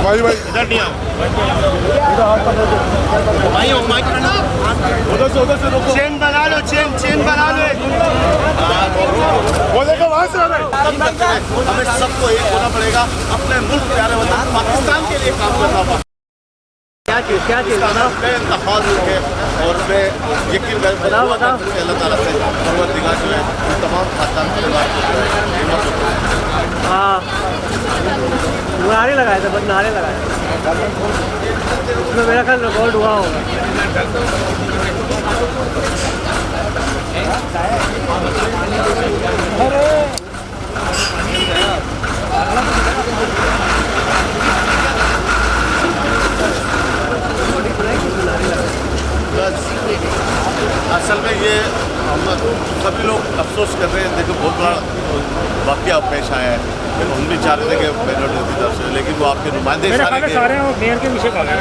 भाई इधर नहीं आओ, उधर से रोको। चेन बना लो, चेन बना लो। वो देखो वहां से हमें सबको एक होना पड़ेगा, अपने मुल्क प्यारे वतन पाकिस्तान के लिए काम करना होगा। क्या चीज़ इंतखाब है और मैं यकीन बताओ अल्लाह ताला से परवरदिगार जो है तमाम खानदान परिवार को हाँ नारे लगाए थे, बस नारे लगाए उसमें मेरा ख्याल रिकॉर्ड हुआ होगा। असल में ये हम सभी लोग अफसोस कर रहे हैं। देखो बहुत बड़ा वाक़या पेश आया है, हम भी चाह रहे थे कि मेयरनोट की तरफ से, लेकिन वो आपके नुमाइंदे सारे मेयर के पीछे भाग गए।